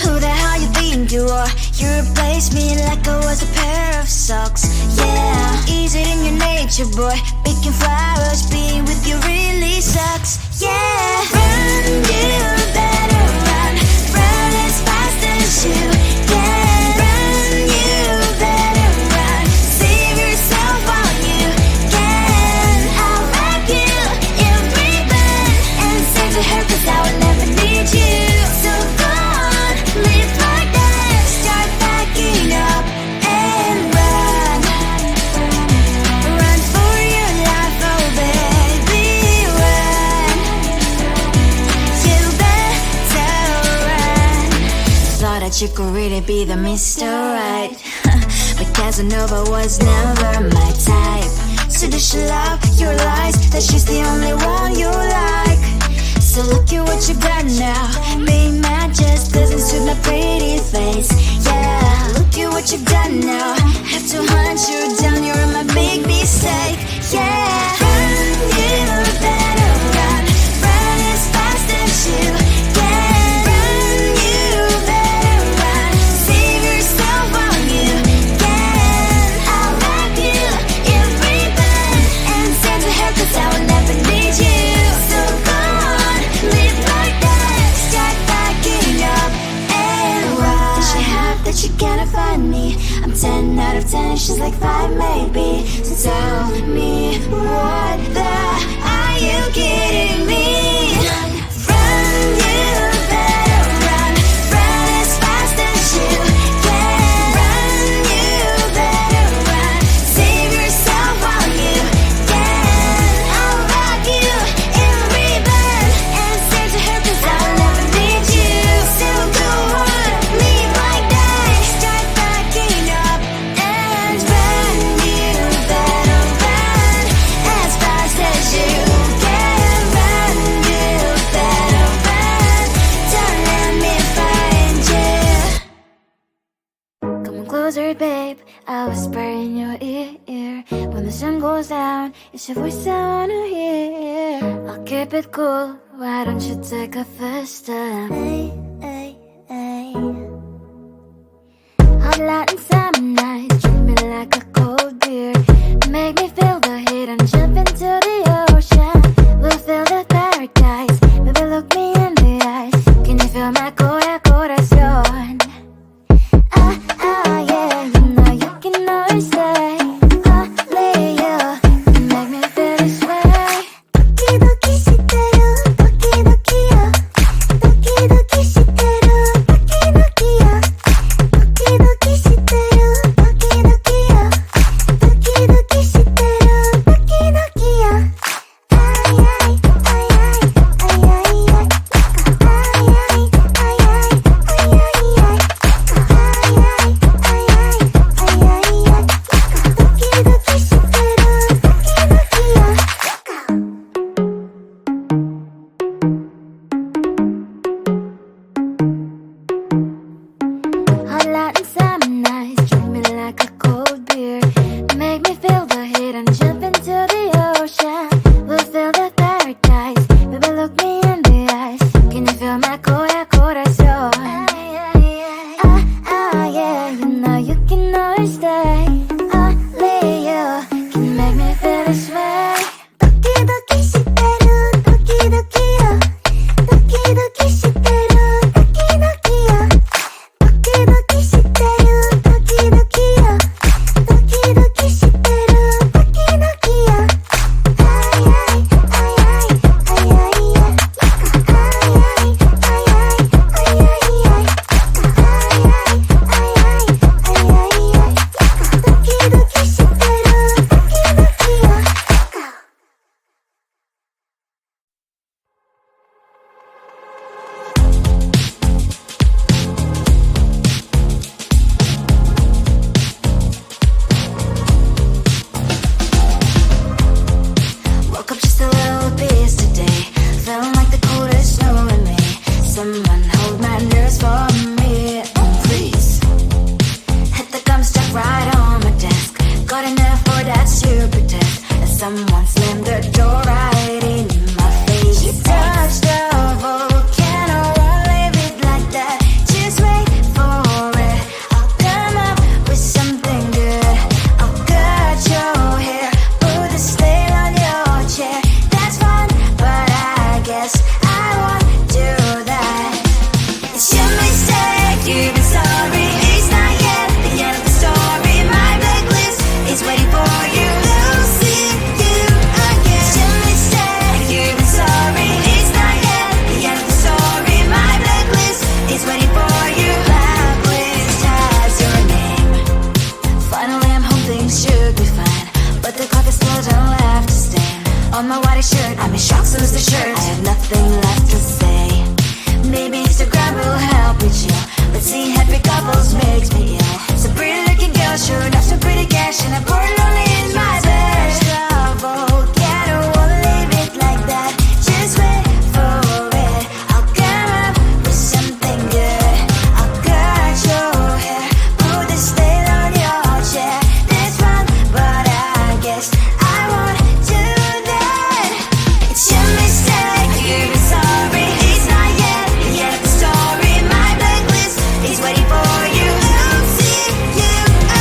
Who the hell you think you are? You replaced me like I was a pair of socks. Yeah, is it in your nature, boy? Picking flowers, being with you really sucks. Yeah, run, you better run. Run as fast as you can. Run, you better run. Save yourself while you can. I'll wrap you in ribbon and send to her, 'cause I will never need you. So go on, live like that. Start backing up and run. Run for your life, oh baby, run. You better run. Thought that you could really be the Mr. Right, but Casanova was never my type. So does she love your lies, that she's the only one you like? So look at what you got now. Being mad just doesn't suit my pretty face. Yeah, look at what you got now. Have to hunt you down, you're my big mistake. Yeah, run, you better run. Run as fast as you can. Run, you better run. Save yourself while you can. I'll wrap you in ribbon and send to her, 'cause I will never need you. So go on, live like that. Start backing up and run. Does she have that you cannot find me? I'm 10 out of 10, she's like 5 maybe. So tell me, what the are you kidding me? Run, you better run. Run as fast as you can. Run, you better run. Save yourself while you can. I'll wrap you in ribbon and send to her, 'cause I will never need you. So go on, live like that. Start backing up and run. You better run as fast as you can. Run, you better run. Don't let me find you. Come on closer, babe, I'll whisper in your ear. When the sun goes down, it's your voice I wanna hear. I'll keep it cool, why don't you take a first step? Hey, hey, hey. Hot light and summer night, treat me like a cold beer. Make me feel the heat and jump into the ocean. We'll feel the paradise, baby look me in the eyes. Can you feel my corazón? Ah, ah, yeah, you know you can always say only you can make me feel this way. 도끼도끼 시대로 도끼도끼요 도끼도끼 시대로 what I should. I'm in shock, so lose the shirt. I have nothing left to say. Maybe Instagram will help me chill, but seeing happy couples makes me ill. Some pretty looking girl, sure enough, some pretty cash, and I'm bored lonely in my bed. Trouble, yeah, I don't wanna leave it like that. Just wait for it. I'll come up with something good. I'll cut your hair, put the stain on your chair. That's fun, but I guess I won't do that. It's your mistake, you're sorry. It's not yet the story. My blacklist is waiting for you. I'll see you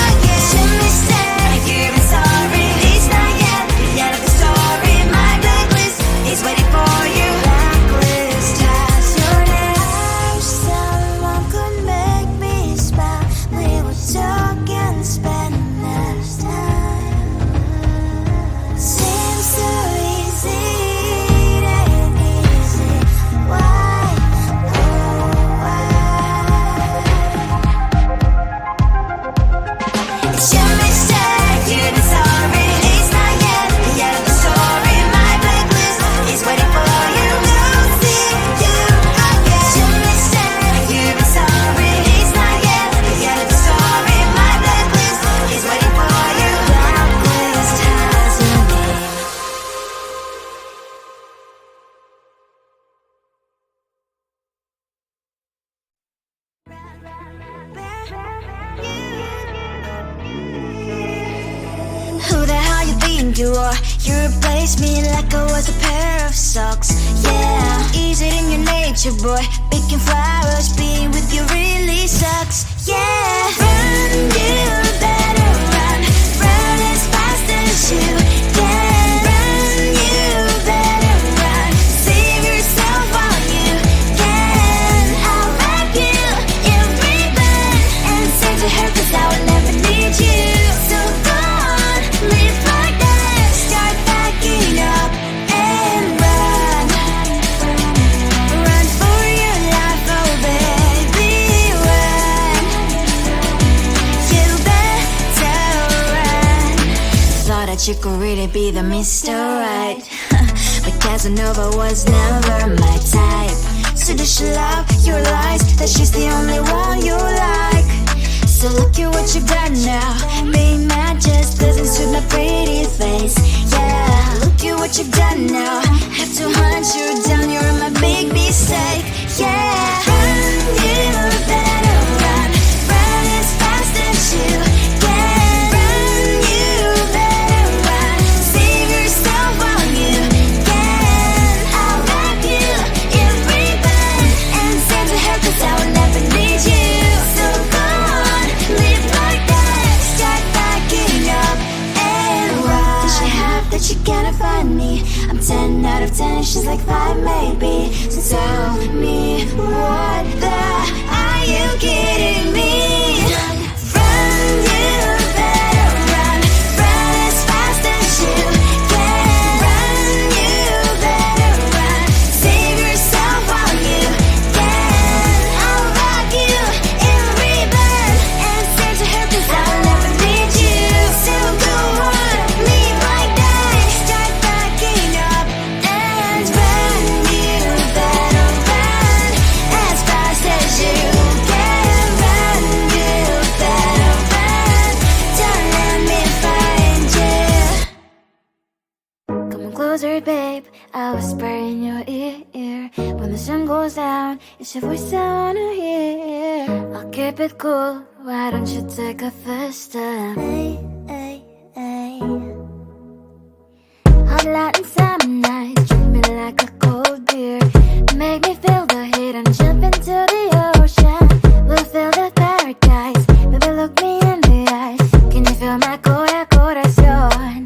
again. It's your mistake, you're sorry. It's not yet the story. My blacklist is waiting for you. Blacklist has your name. Someone could make me smile. We would talk and spend less time. Seems so easy, it ain't easy. Why? Oh, why? It's your mistake, you're sorry. It's not yet the story. My blacklist is waiting for you. I'll see you again. It's your mistake, you're sorry. It's not yet the story. My blacklist is waiting for you. Blacklist has your name. Who the hell you think you are? You replaced me like I was a pair of socks. Yeah, is it in your nature, boy? Picking flowers, being with you really sucks. Yeah, run, you better run. Run as fast as you can. Run, you better run. Save yourself while you can. I'll wrap you in ribbon and send to her, 'cause I will never need you. So go on, live like that. Start backing up and run. Run for your life, oh baby, run. You better run. Thought that you could really be the Mr. Right, but Casanova was never my type. So does she love your lies, that she's the only one you like? So look at what you've done now. Being mad just doesn't suit my pretty face. Yeah, look at what you've done now. Have to hunt you down, you're my big mistake. Yeah, run, you better run. Run as fast as you can. Run, you better run. Save yourself while you can. I'll wrap you in ribbon and send to her, 'cause I will never need you. So go on, live like that. Start backing up and run. Does she have that she cannot find me? I'm 10 out of 10, she's like 5 maybe. So tell me, what the, are you kidding me? Run, you better run. Run as fast as you can. Run, you better run. Save yourself while you can. I'll wrap you in ribbon and send to her, 'cause I'll never need you. So go on, live like that. Start backing up and run. You better run as fast as you can. Run, you better run. Don't let me find you. Come on closer, babe, I'll whisper in your ear. When the sun goes down, it's your voice I wanna hear. I'll keep it cool, why don't you take a first step? Hey, hey, hey. Hot light and summer night, treat me like a cold beer. Make me feel the heat and jump into the ocean. We'll feel the paradise, baby look me in the eyes. Can you feel my corazón?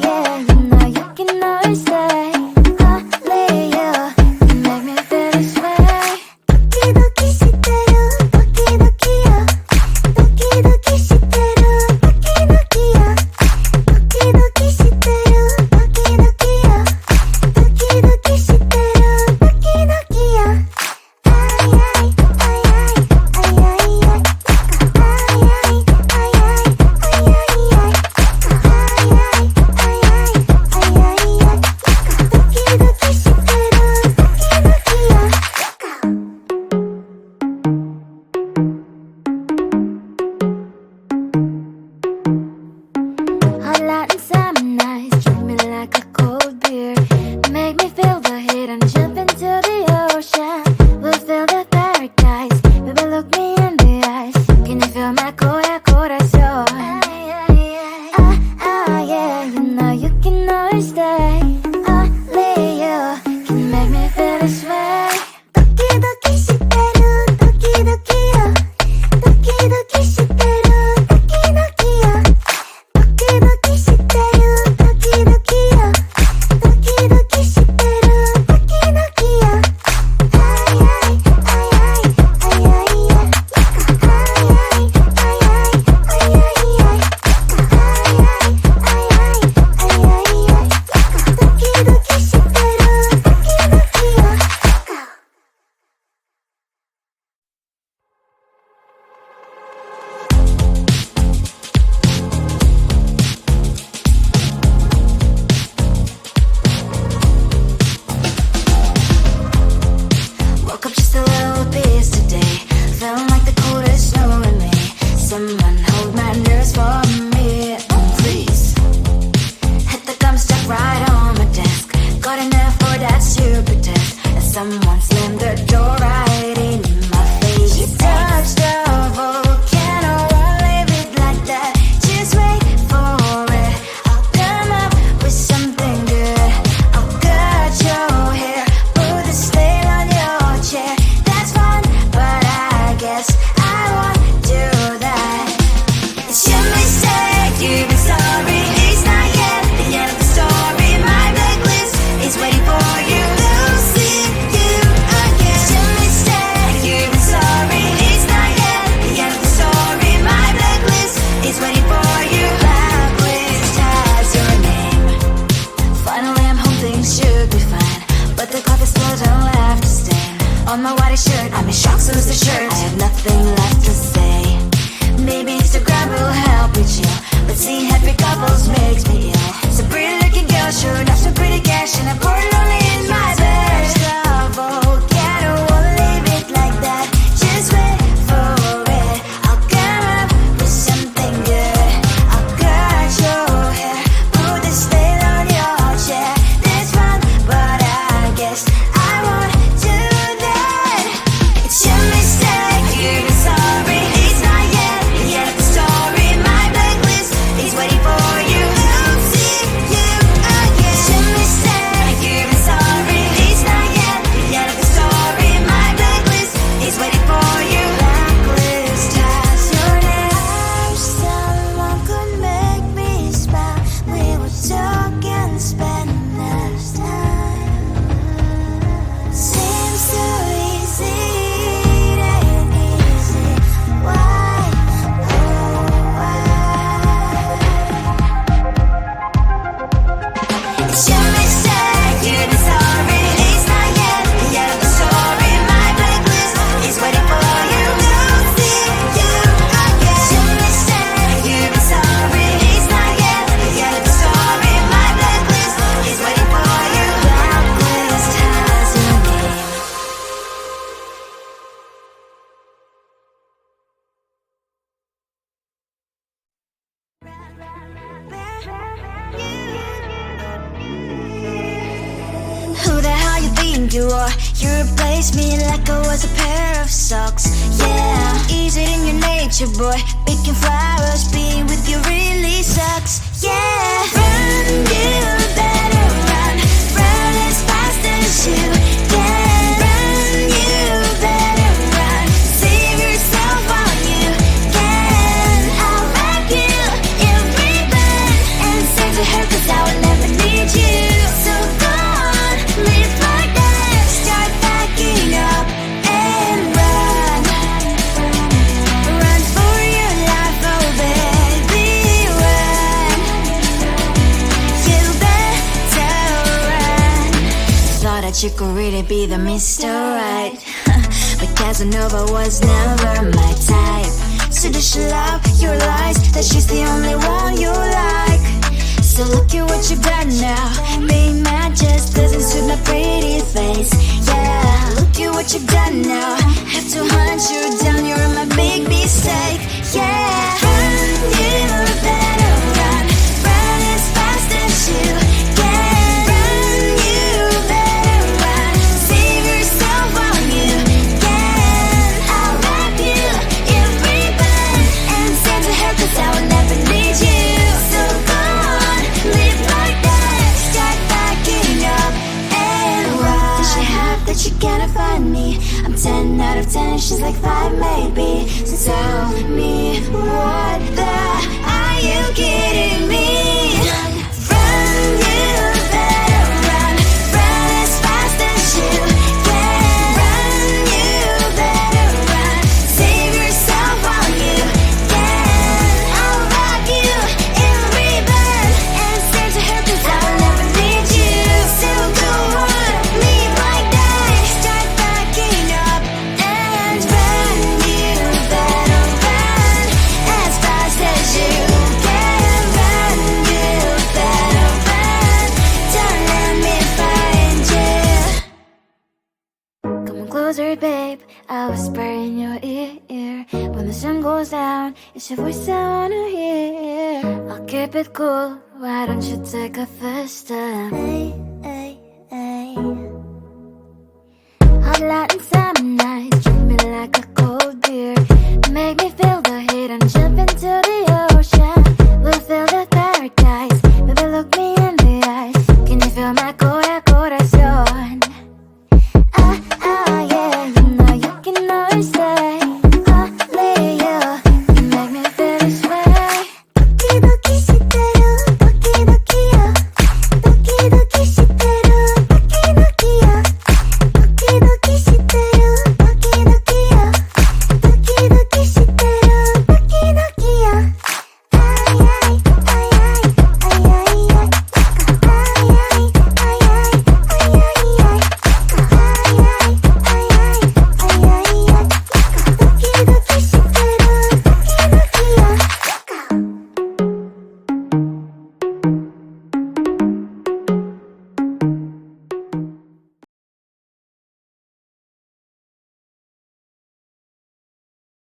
Yeah, you know you can always say only you. You make me feel this way. Doki doki shite ru, doki doki yo. Doki doki shite always stay. Only you can make me feel this way. 도끼도끼 시대로 도끼도끼요. 도끼도끼 시대로 도끼도끼요. 도끼도끼 시대로 도끼도끼요. 도끼도끼 시대로 도끼도끼요. Woke up just a little pissed today. Feeling like the coldest snow in me. Someone hold my nerves for me, oh please. Hit the gum stuck right on my desk. Got enough for that stupid test. And someone slammed the door right in my face. You touched the volcano, won't leave it like that. Just wait for it. I'll come up with something good. I'll cut your hair, put the stain on your chair. That's fun, but I guess I won't do that. It's your mistake, you've been sorry. It's not yet the end of the story. My blacklist is waiting for you. We'll see you again. It's your mistake, you've been sorry. It's not yet the end of the story. My blacklist is waiting for you. Blacklist has your name. Finally I'm home, things should be fine, but the clock is still don't left to stain. On my white shirt, I'm in shock, so is the shirt. I have nothing left to say. Maybe Instagram will help me chill, but seeing happy couples makes me ill. It's a pretty looking girl, sure enough, some pretty cash, and I'm pouring lonely in my bed. The volcano won't leave it like that. Just wait for it. I'll come up with something good. I'll cut your hair, put the stain on your chair. That's fun, but I guess I won't do that. It's your mistake, you've been sorry. It's not yet the end of the story. My blacklist is waiting for you. I'll see you again. It's your mistake, you've been sorry. It's not yet the end of the story. My blacklist is waiting for you. Blacklist has your name. I wish someone could make me smile. We would talk and spend less time. Seems so easy, it ain't easy. Why, oh why? It's your mistake, you've been sorry. It's not yet the end of the story. My blacklist is waiting for you. We'll see you again. It's your mistake, you've been sorry. It's not yet the end of the story. My blacklist is waiting for you. Blacklist has your name. Who the hell you think you are? You replaced me like I was a pair of socks. Yeah, is it in your nature, boy? Picking flowers, being with you really sucks. Yeah, run, you better run. Run as fast as you can. Run, you better run. Save yourself while you can. I'll wrap you in ribbon and send to her, 'cause I will never need you. So go on, live like that. Start packing up and run. Run for your life, oh baby, run. You better run. Thought that you could really be the Mr. Right, but Casanova was never my type. So does she love your lies, that she's the only one you like? So look at what you got now. Being mad just doesn't suit my pretty face. Yeah, look at what you got now. Have to hunt you down, you're my big mistake. Yeah, run, you better run. Run as fast as you can. Run, you better run. Save yourself while you can. I'll wrap you in ribbon and send to her, 'cause I will never need you. So go on, live like that. out of 10, she's like 5 maybe. So tell me, what the are you kidding me? Run, you better run. Run as fast as you can. Run, you better run. Save yourself while you can. I'll rock you in rebirth and stand to her 'cause I'll never leave you. So go on, leave like that. Start backing up and run. You better run as fast as you can. Run, you better run. Don't let me find you. Come on closer, babe, I'll whisper in your ear. When the sun goes down, it's your voice I wanna hear. I'll keep it cool, why don't you take a first step? Hey, hey, hey. Hot Latin summer nights, treat me like a cold beer. Make me feel the heat and jump into the ocean. We'll feel the paradise, baby look me in the eyes. Can you feel my core?